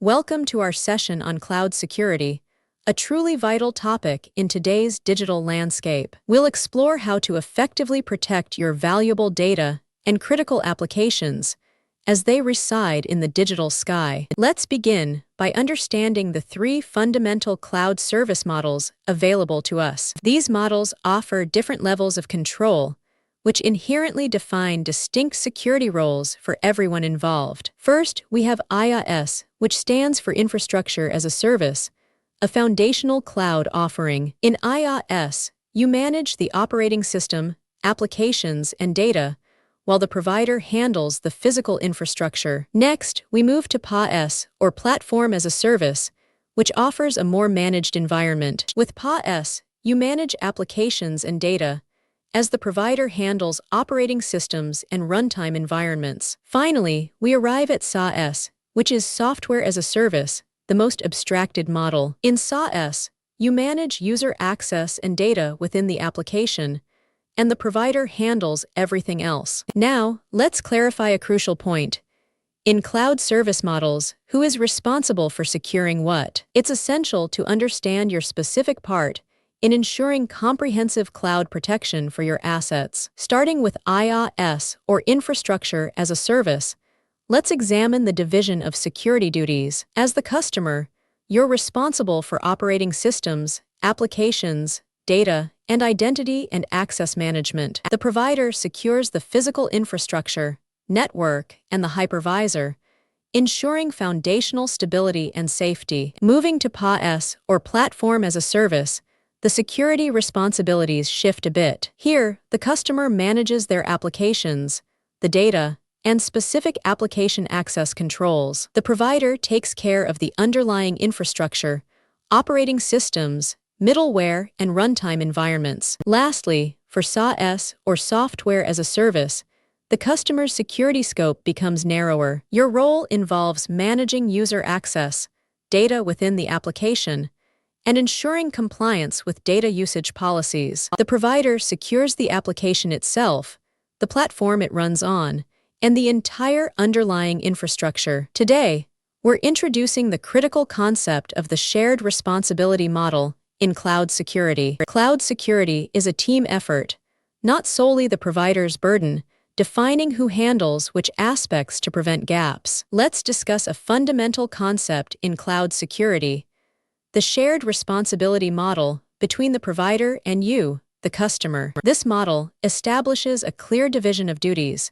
Welcome to our session on cloud security, a truly vital topic in today's digital landscape. We'll explore how to effectively protect your valuable data and critical applications as they reside in the digital sky. Let's begin by understanding the three fundamental cloud service models available to us. These models offer different levels of control, which inherently define distinct security roles for everyone involved. First, we have IaaS, which stands for Infrastructure as a Service, a foundational cloud offering. In IaaS, you manage the operating system, applications, and data, while the provider handles the physical infrastructure. Next, we move to PaaS, or Platform as a Service, which offers a more managed environment. With PaaS, you manage applications and data, as the provider handles operating systems and runtime environments. Finally, we arrive at SaaS, which is Software as a Service, the most abstracted model. In SaaS, you manage user access and data within the application, and the provider handles everything else. Now, let's clarify a crucial point. In cloud service models, who is responsible for securing what? It's essential to understand your specific part in ensuring comprehensive cloud protection for your assets. Starting with IaaS, or Infrastructure as a Service, let's examine the division of security duties. As the customer, you're responsible for operating systems, applications, data, and identity and access management. The provider secures the physical infrastructure, network, and the hypervisor, ensuring foundational stability and safety. Moving to PaaS, or Platform as a Service, the security responsibilities shift a bit. Here, the customer manages their applications, the data, and specific application access controls. The provider takes care of the underlying infrastructure, operating systems, middleware, and runtime environments. Lastly, for SaaS, or Software as a Service, the customer's security scope becomes narrower. Your role involves managing user access, data within the application, and ensuring compliance with data usage policies. The provider secures the application itself, the platform it runs on, and the entire underlying infrastructure. Today, we're introducing the critical concept of the shared responsibility model in cloud security. Cloud security is a team effort, not solely the provider's burden, defining who handles which aspects to prevent gaps. Let's discuss a fundamental concept in cloud security: the shared responsibility model between the provider and you, the customer. This model establishes a clear division of duties,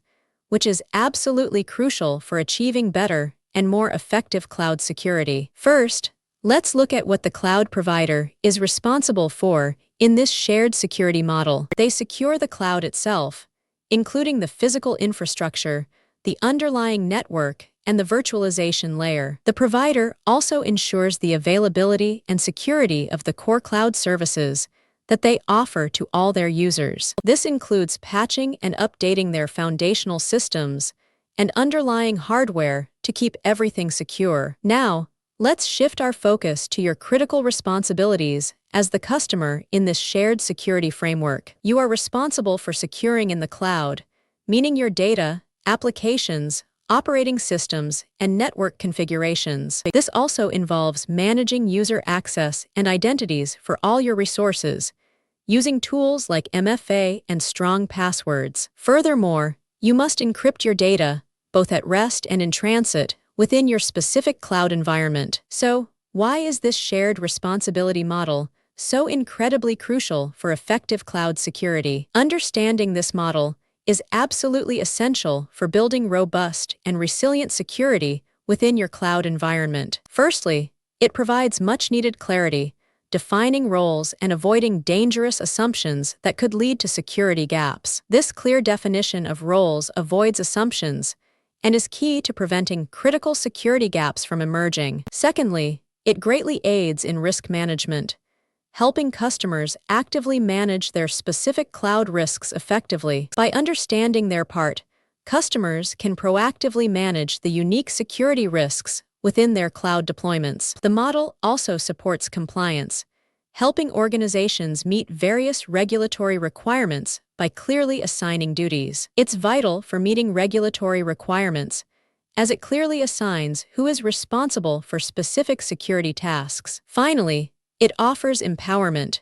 which is absolutely crucial for achieving better and more effective cloud security. First, let's look at what the cloud provider is responsible for in this shared security model. They secure the cloud itself, including the physical infrastructure, the underlying network, and the virtualization layer. The provider also ensures the availability and security of the core cloud services that they offer to all their users. This includes patching and updating their foundational systems and underlying hardware to keep everything secure. Now, let's shift our focus to your critical responsibilities as the customer in this shared security framework. You are responsible for securing in the cloud, meaning your data, applications, operating systems, and network configurations. This also involves managing user access and identities for all your resources, using tools like MFA and strong passwords. Furthermore, you must encrypt your data, both at rest and in transit, within your specific cloud environment. So, why is this shared responsibility model so incredibly crucial for effective cloud security? Understanding this model is absolutely essential for building robust and resilient security within your cloud environment. Firstly, it provides much-needed clarity, defining roles and avoiding dangerous assumptions that could lead to security gaps. This clear definition of roles avoids assumptions and is key to preventing critical security gaps from emerging. Secondly, it greatly aids in risk management, helping customers actively manage their specific cloud risks effectively. By understanding their part, customers can proactively manage the unique security risks within their cloud deployments. The model also supports compliance, helping organizations meet various regulatory requirements by clearly assigning duties. It's vital for meeting regulatory requirements as it clearly assigns who is responsible for specific security tasks. Finally, it offers empowerment,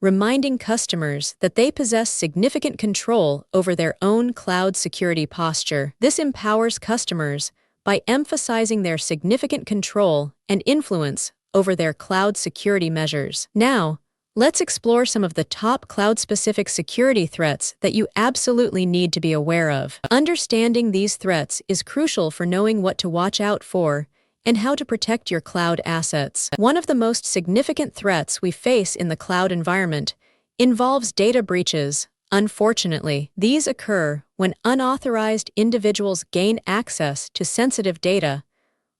reminding customers that they possess significant control over their own cloud security posture. This empowers customers by emphasizing their significant control and influence over their cloud security measures. Now, let's explore some of the top cloud-specific security threats that you absolutely need to be aware of. Understanding these threats is crucial for knowing what to watch out for and how to protect your cloud assets. One of the most significant threats we face in the cloud environment involves data breaches. Unfortunately, these occur when unauthorized individuals gain access to sensitive data,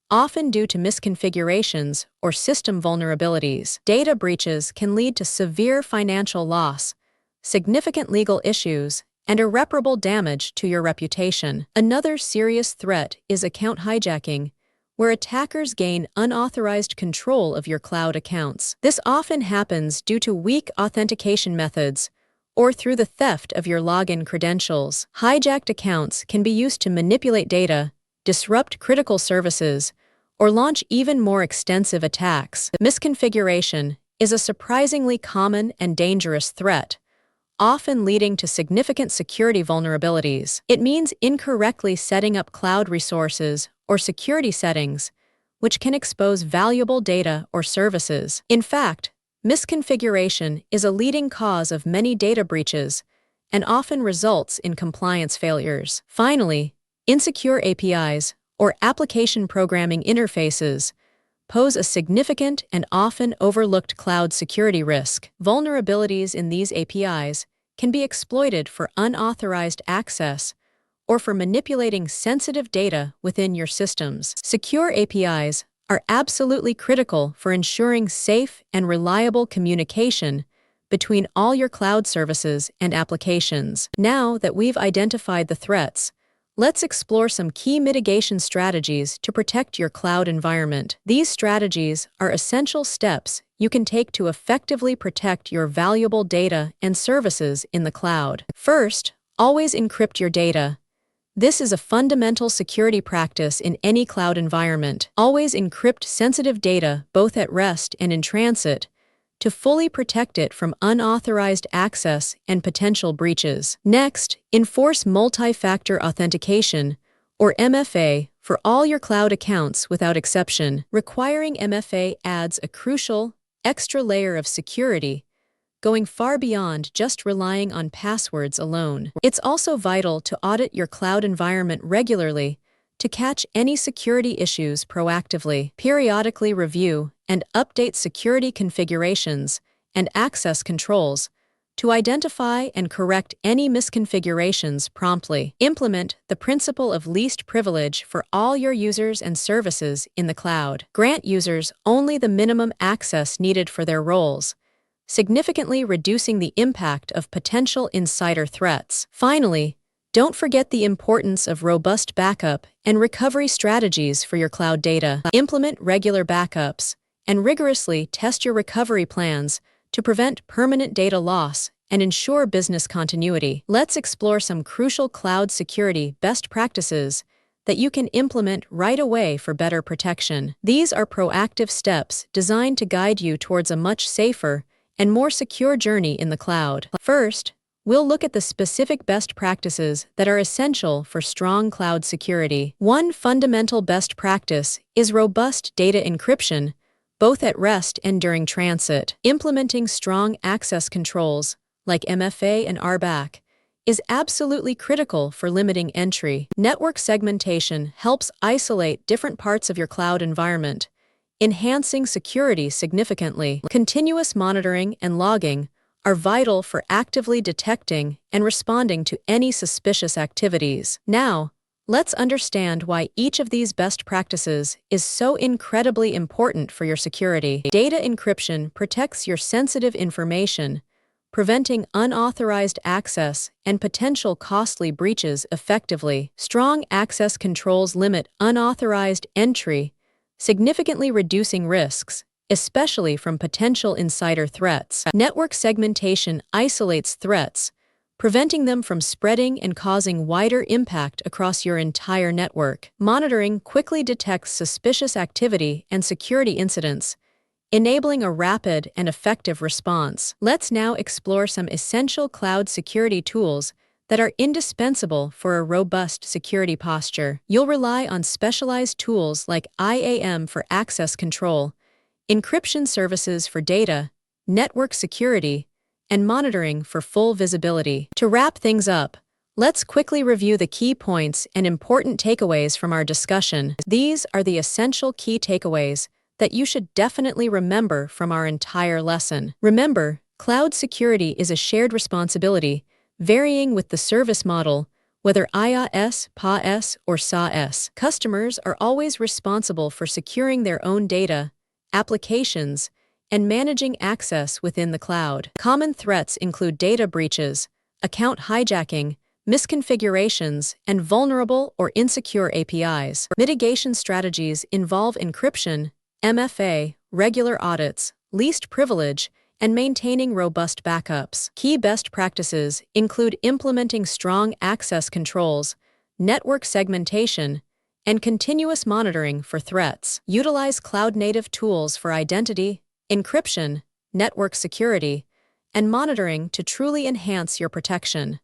often due to misconfigurations or system vulnerabilities. Data breaches can lead to severe financial loss, significant legal issues, and irreparable damage to your reputation. Another serious threat is account hijacking, where attackers gain unauthorized control of your cloud accounts. This often happens due to weak authentication methods or through the theft of your login credentials. Hijacked accounts can be used to manipulate data, disrupt critical services, or launch even more extensive attacks. Misconfiguration is a surprisingly common and dangerous threat, often leading to significant security vulnerabilities. It means incorrectly setting up cloud resources or security settings, which can expose valuable data or services. In fact, misconfiguration is a leading cause of many data breaches and often results in compliance failures. Finally, insecure APIs, or application programming interfaces, pose a significant and often overlooked cloud security risk. Vulnerabilities in these APIs can be exploited for unauthorized access or for manipulating sensitive data within your systems. Secure APIs are absolutely critical for ensuring safe and reliable communication between all your cloud services and applications. Now that we've identified the threats, let's explore some key mitigation strategies to protect your cloud environment. These strategies are essential steps you can take to effectively protect your valuable data and services in the cloud. First, always encrypt your data. This is a fundamental security practice in any cloud environment. Always encrypt sensitive data both at rest and in transit to fully protect it from unauthorized access and potential breaches. Next, enforce multi-factor authentication, or MFA, for all your cloud accounts without exception. Requiring MFA adds a crucial, extra layer of security, going far beyond just relying on passwords alone. It's also vital to audit your cloud environment regularly to catch any security issues proactively. Periodically review and update security configurations and access controls to identify and correct any misconfigurations promptly. Implement the principle of least privilege for all your users and services in the cloud. Grant users only the minimum access needed for their roles, significantly reducing the impact of potential insider threats. Finally, don't forget the importance of robust backup and recovery strategies for your cloud data. Implement regular backups and rigorously test your recovery plans to prevent permanent data loss and ensure business continuity. Let's explore some crucial cloud security best practices that you can implement right away for better protection. These are proactive steps designed to guide you towards a much safer and more secure journey in the cloud. First, we'll look at the specific best practices that are essential for strong cloud security. One fundamental best practice is robust data encryption, both at rest and during transit. Implementing strong access controls, like MFA and RBAC, is absolutely critical for limiting entry. Network segmentation helps isolate different parts of your cloud environment, enhancing security significantly. Continuous monitoring and logging are vital for actively detecting and responding to any suspicious activities. Now, let's understand why each of these best practices is so incredibly important for your security. Data encryption protects your sensitive information, preventing unauthorized access and potential costly breaches effectively. Strong access controls limit unauthorized entry, significantly reducing risks, especially from potential insider threats. Network segmentation isolates threats, preventing them from spreading and causing wider impact across your entire network. Monitoring quickly detects suspicious activity and security incidents, enabling a rapid and effective response. Let's now explore some essential cloud security tools that are indispensable for a robust security posture. You'll rely on specialized tools like IAM for access control, encryption services for data, network security, and monitoring for full visibility. To wrap things up, let's quickly review the key points and important takeaways from our discussion. These are the essential key takeaways that you should definitely remember from our entire lesson. Remember, cloud security is a shared responsibility, varying with the service model, whether IaaS, PaaS, or SaaS. Customers are always responsible for securing their own data, applications, and managing access within the cloud. Common threats include data breaches, account hijacking, misconfigurations, and vulnerable or insecure APIs. Mitigation strategies involve encryption, MFA, regular audits, least privilege, and maintaining robust backups. Key best practices include implementing strong access controls, network segmentation, and continuous monitoring for threats. Utilize cloud-native tools for identity, encryption, network security, and monitoring to truly enhance your protection.